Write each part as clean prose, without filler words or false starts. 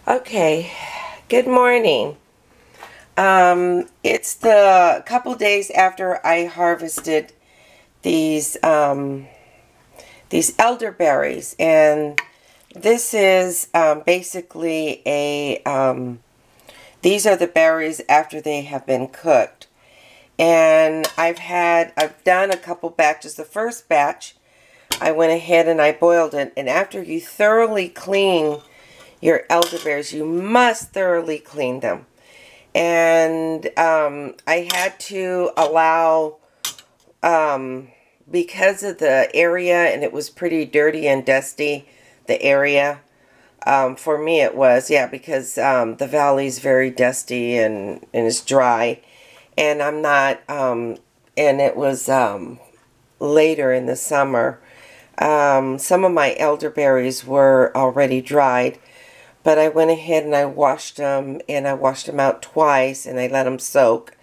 Okay, good morning. It's the couple days after I harvested these these elderberries, and this is basically a these are the berries after they have been cooked. And I've done a couple batches. The first batch, I went ahead and I boiled it, and after you thoroughly clean your elderberries, you must thoroughly clean them. And I had to allow, because of the area, and it was pretty dirty and dusty, the area. For me it was, yeah, because the valley's very dusty and it's dry. And I'm not, and it was later in the summer. Some of my elderberries were already dried, but I went ahead and I washed them, and I washed them out twice, and I let them soak.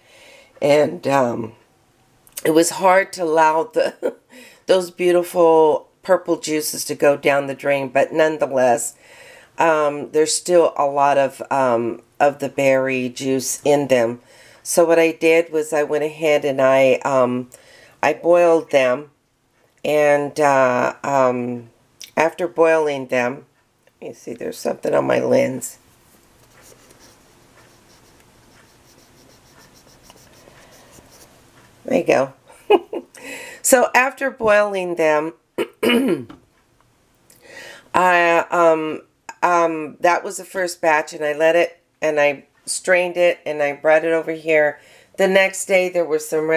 And it was hard to allow the those beautiful purple juices to go down the drain, but nonetheless, there's still a lot of the berry juice in them. So what I did was I went ahead and I boiled them, and after boiling them, you see, there's something on my lens. There you go. So after boiling them, that was the first batch, and I let it, and I strained it, and I brought it over here. The next day, there was some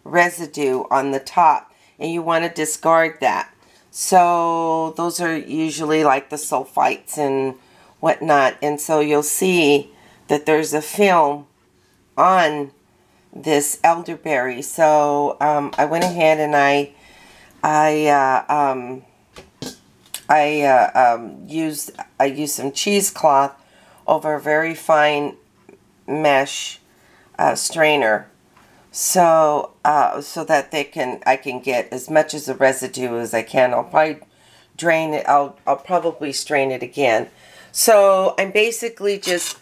residue on the top, and you want to discard that. So those are usually like the sulfites and whatnot, and so you'll see that there's a film on this elderberry. So I went ahead and I used some cheesecloth over a very fine mesh strainer, so so that I can get as much as the residue as I can. I'll probably drain it. I'll probably strain it again. So I'm basically just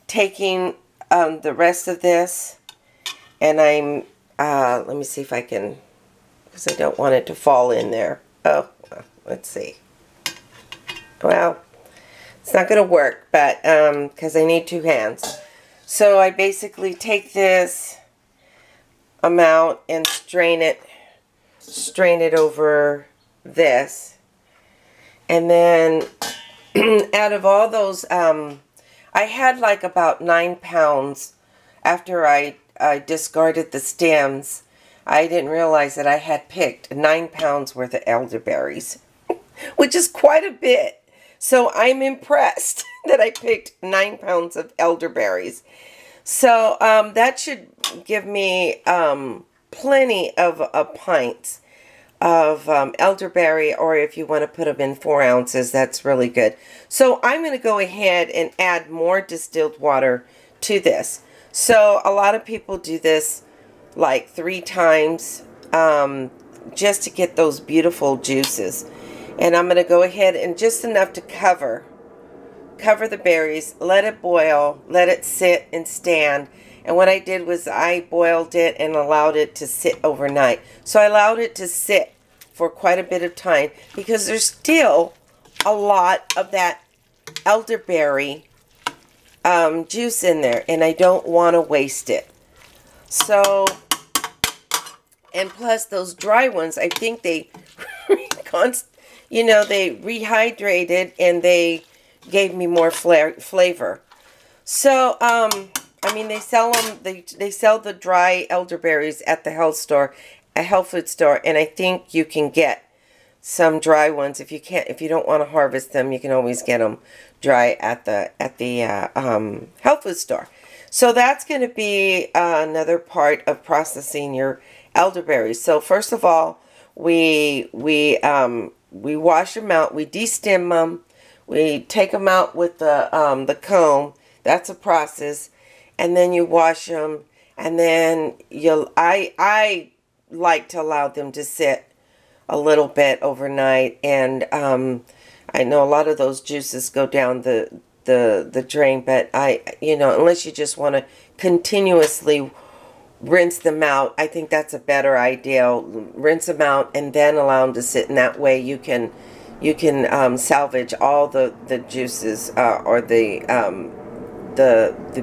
taking the rest of this, and I'm let me see if I can, because I don't want it to fall in there. Oh, let's see. Well, it's not going to work, but because I need two hands. So I basically take this amount and strain it over this. And then out of all those, I had like about 9 pounds after I discarded the stems. I didn't realize that I had picked 9 pounds worth of elderberries, which is quite a bit. So I'm impressed that I picked 9 pounds of elderberries. So that should give me plenty of pints of elderberry, or if you want to put them in 4 ounces, that's really good. So I'm going to go ahead and add more distilled water to this. So a lot of people do this like 3 times just to get those beautiful juices. And I'm going to go ahead and just enough to cover the berries, let it boil, let it sit and stand. And what I did was I boiled it and allowed it to sit overnight. So I allowed it to sit for quite a bit of time, because there's still a lot of that elderberry juice in there, and I don't want to waste it. So, and plus those dry ones, I think they they rehydrated, and they gave me more flavor. So, I mean, they sell them. They sell the dry elderberries at the health food store, and I think you can get some dry ones. If you don't want to harvest them, you can always get them dry at the health food store. So that's going to be another part of processing your elderberries. So first of all, we wash them out, we destem them, we take them out with the comb. That's a process, and then you wash them, and then I like to allow them to sit a little bit overnight, and I'm I know a lot of those juices go down the drain, but unless you just want to continuously rinse them out, I think that's a better idea. Rinse them out and then allow them to sit, and that way you can salvage all the juices or the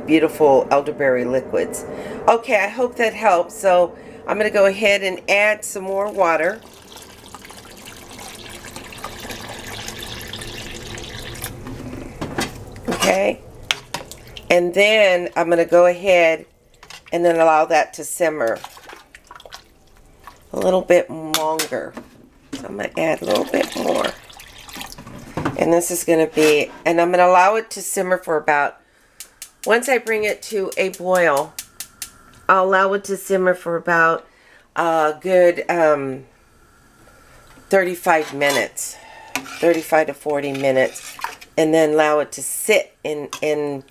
beautiful elderberry liquids. Okay, I hope that helps. So I'm going to go ahead and add some more water. Okay, and then I'm going to go ahead and then allow that to simmer a little bit longer. So I'm going to add a little bit more. And this is going to be, and I'm going to allow it to simmer for about, once I bring it to a boil, I'll allow it to simmer for about a good 35 minutes, 35 to 40 minutes, and then allow it to sit and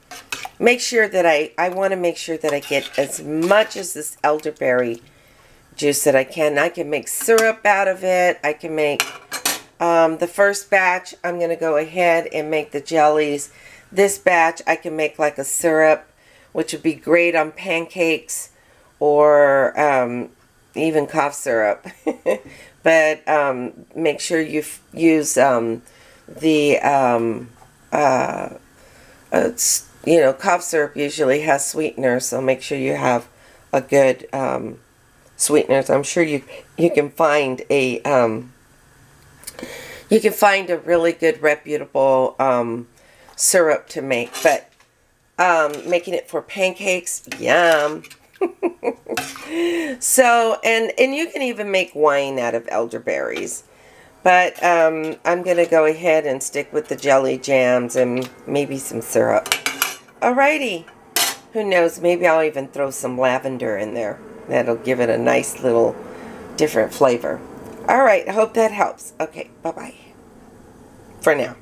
make sure that I want to make sure that I get as much as this elderberry juice that I can. I can make syrup out of it. I can make the first batch. I'm going to go ahead and make the jellies. This batch I can make like a syrup, which would be great on pancakes or even cough syrup. But make sure you use cough syrup usually has sweeteners, so make sure you have a good sweeteners. I'm sure you can find a really good reputable syrup to make, but making it for pancakes, yum. So, and you can even make wine out of elderberries. But I'm going to go ahead and stick with the jelly jams and maybe some syrup. Alrighty. Who knows, maybe I'll even throw some lavender in there. That'll give it a nice little different flavor. Alright, I hope that helps. Okay, bye-bye. For now.